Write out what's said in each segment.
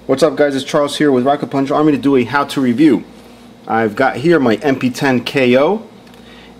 What's up, guys? It's Charles here with Rocket Punch Army to do a how-to review. I've got here my MP-10 KO,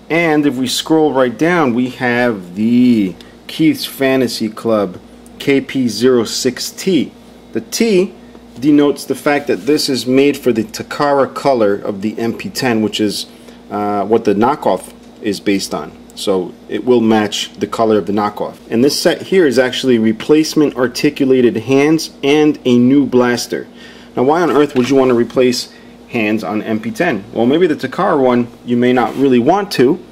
and if we scroll right down, we have the Keith's Fantasy Club KP-06T. The T denotes the fact that this is made for the Takara color of the MP-10, which is what the knockoff is based on. So it will match the color of the knockoff. And this set here is actually replacement articulated hands and a new blaster. Now, why on earth would you want to replace hands on MP-10? Well, maybe the Takara one you may not really want to,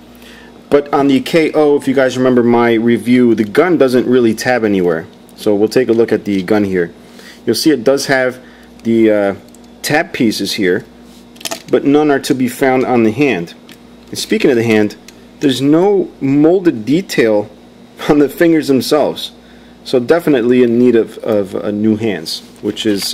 but on the KO, if you guys remember my review, the gun doesn't really tab anywhere. So we'll take a look at the gun here. You'll see it does have the tab pieces here, but none are to be found on the hand. And speaking of the hand, there's no molded detail on the fingers themselves, so definitely in need of new hands, which is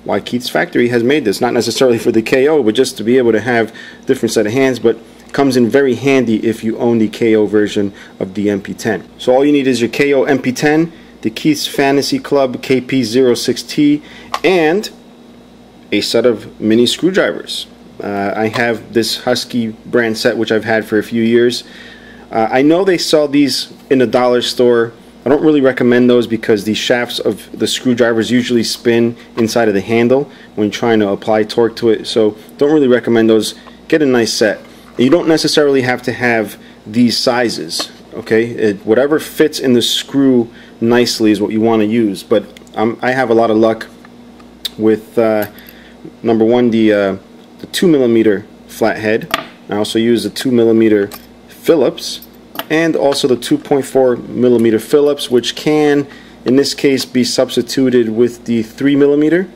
why Keith's Factory has made this. Not necessarily for the KO, but just to be able to have a different set of hands, but comes in very handy if you own the KO version of the MP-10. So all you need is your KO MP-10, the Keith's Fantasy Club KP-06T, and a set of mini screwdrivers. I have this Husky brand set, which I've had for a few years. I know they sell these in a dollar store. I don't really recommend those because the shafts of the screwdrivers usually spin inside of the handle when trying to apply torque to it. So don't really recommend those. Get a nice set. You don't necessarily have to have these sizes. Okay, whatever fits in the screw nicely is what you want to use. But I have a lot of luck with number one, the 2mm flathead. I also use the 2mm Phillips and also the 2.4mm Phillips, which can in this case be substituted with the 3mm,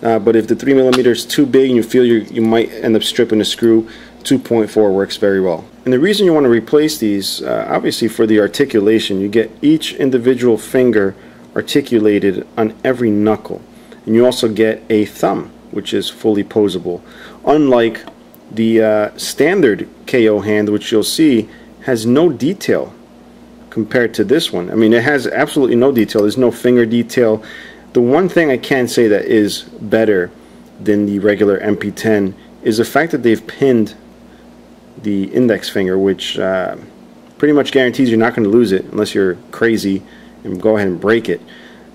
but if the 3mm is too big and you feel you might end up stripping a screw, 2.4 works very well. And the reason you want to replace these, obviously for the articulation, you get each individual finger articulated on every knuckle, and you also get a thumb which is fully posable, unlike the standard KO hand, which you'll see has no detail compared to this one. I mean, it has absolutely no detail. There's no finger detail. The one thing I can say that is better than the regular MP-10 is the fact that they've pinned the index finger, which pretty much guarantees you're not going to lose it unless you're crazy and go ahead and break it.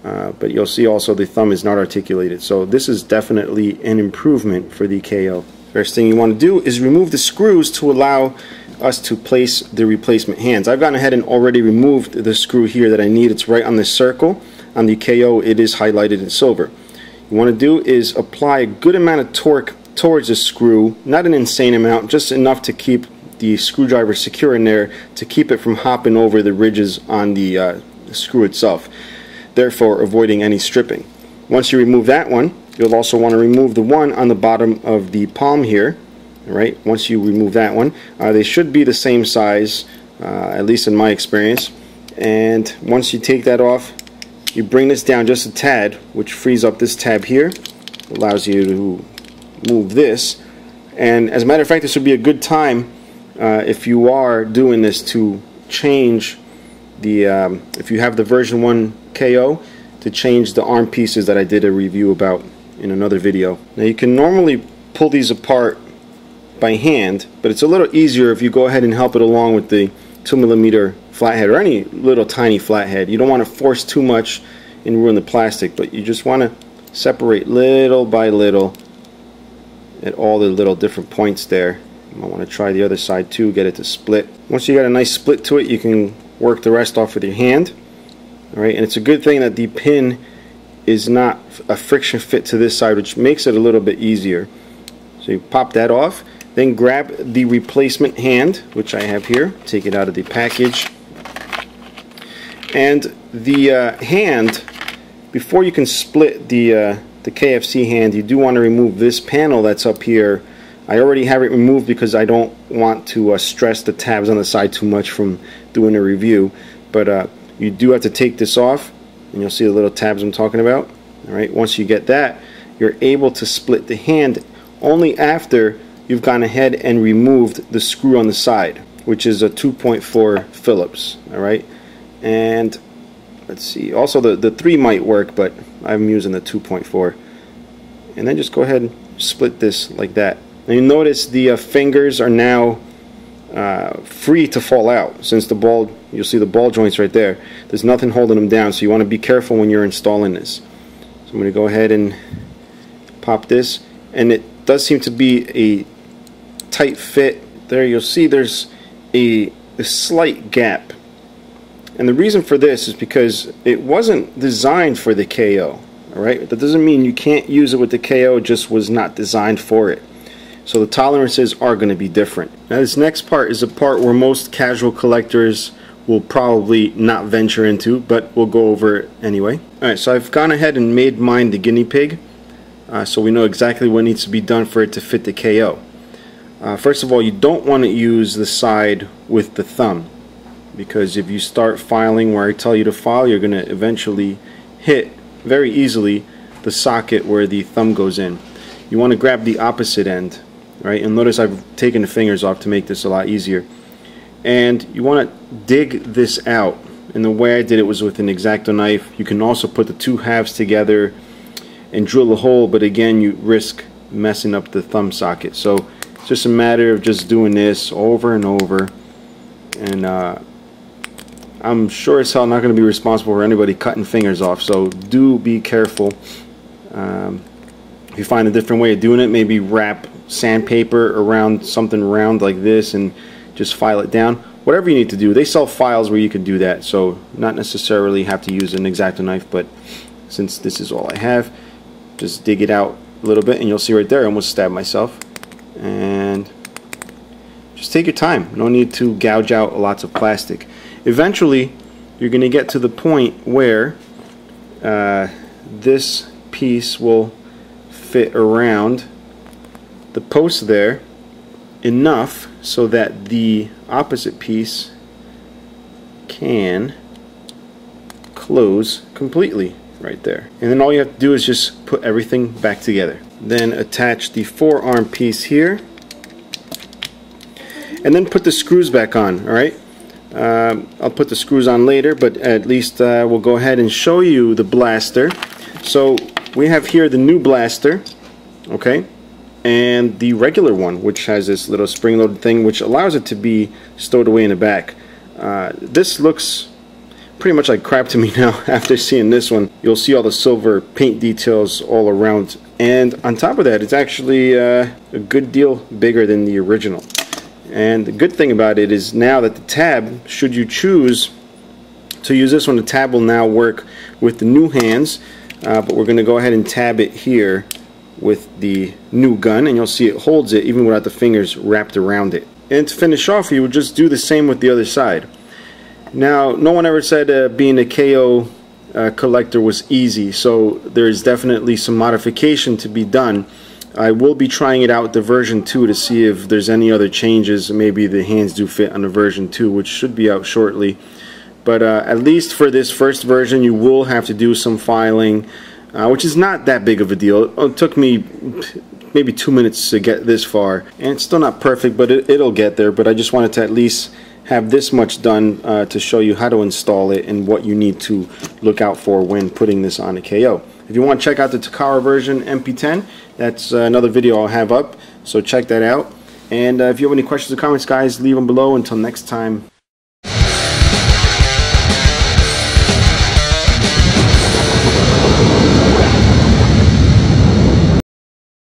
But you'll see also the thumb is not articulated, so this is definitely an improvement for the KO. First thing you want to do is remove the screws to allow us to place the replacement hands. I've gone ahead and already removed the screw here that I need. It's right on this circle. On the KO it is highlighted in silver. What you want to do is apply a good amount of torque towards the screw, not an insane amount, just enough to keep the screwdriver secure in there, to keep it from hopping over the ridges on the screw itself, therefore avoiding any stripping. Once you remove that one, you'll also want to remove the one on the bottom of the palm here. Right? Once you remove that one, they should be the same size, at least in my experience. And once you take that off, you bring this down just a tad, which frees up this tab here, allows you to move this. And as a matter of fact, this would be a good time if you are doing this to change the if you have the version 1 KO, to change the arm pieces that I did a review about in another video. Now you can normally pull these apart by hand, but it's a little easier if you go ahead and help it along with the 2mm flathead or any little tiny flathead. You don't want to force too much and ruin the plastic, but you just want to separate little by little at all the little different points there. You might want to try the other side too, get it to split. Once you got a nice split to it, you can work the rest off with your hand. Alright, and it's a good thing that the pin is not a friction fit to this side, which makes it a little bit easier. So you pop that off, then grab the replacement hand, which I have here, take it out of the package. And the hand, before you can split the KFC hand, you do want to remove this panel that's up here. I already have it removed because I don't want to stress the tabs on the side too much from doing a review, but you do have to take this off, and you'll see the little tabs I'm talking about. Alright, once you get that, you're able to split the hand only after you've gone ahead and removed the screw on the side, which is a 2.4 Phillips. Alright, and let's see, also the 3 might work, but I'm using the 2.4. and then just go ahead and split this like that. And you notice the fingers are now free to fall out, since the ball, you'll see the ball joints right there. There's nothing holding them down, so you want to be careful when you're installing this. So I'm going to go ahead and pop this, and it does seem to be a tight fit. There you'll see there's a slight gap, and the reason for this is because it wasn't designed for the KO. Alright, that doesn't mean you can't use it with the KO, it just was not designed for it. So the tolerances are going to be different. Now this next part is a part where most casual collectors will probably not venture into, but we'll go over it anyway. Alright, so I've gone ahead and made mine the guinea pig, so we know exactly what needs to be done for it to fit the KO. First of all, you don't want to use the side with the thumb, because if you start filing where I tell you to file, you're going to eventually hit very easily the socket where the thumb goes in. You want to grab the opposite end, right? And notice I've taken the fingers off to make this a lot easier. And you want to dig this out, and the way I did it was with an X-Acto knife. You can also put the two halves together and drill a hole, but again you risk messing up the thumb socket. So it's just a matter of just doing this over and over, and I'm sure as hell not going to be responsible for anybody cutting fingers off, so do be careful. If you find a different way of doing it, maybe wrap sandpaper around something round like this and just file it down. Whatever you need to do. They sell files where you can do that, so not necessarily have to use an X-Acto knife, but since this is all I have, just dig it out a little bit, and you'll see right there I almost stabbed myself. And just take your time. No need to gouge out lots of plastic. Eventually you're going to get to the point where this piece will fit around the post there enough so that the opposite piece can close completely right there. And then all you have to do is just put everything back together. Then attach the forearm piece here, and then put the screws back on. Alright, I'll put the screws on later, but at least we'll go ahead and show you the blaster. So we have here the new blaster, okay, and the regular one, which has this little spring-loaded thing which allows it to be stowed away in the back. This looks pretty much like crap to me now after seeing this one. You'll see all the silver paint details all around, and on top of that it's actually a good deal bigger than the original. And the good thing about it is now that the tab, should you choose to use this one, the tab will now work with the new hands, but we're going to go ahead and tab it here with the new gun, and you'll see it holds it even without the fingers wrapped around it. And to finish off, you would just do the same with the other side. Now, no one ever said being a KO collector was easy, so there's definitely some modification to be done. I will be trying it out with the version 2 to see if there's any other changes. Maybe the hands do fit on the version 2, which should be out shortly. But at least for this first version, you will have to do some filing, which is not that big of a deal. It took me maybe 2 minutes to get this far, and it's still not perfect, but it'll get there. But I just wanted to at least have this much done to show you how to install it and what you need to look out for when putting this on a KO. If you want to check out the Takara version MP-10, that's another video I'll have up, so check that out. And if you have any questions or comments, guys, leave them below. Until next time,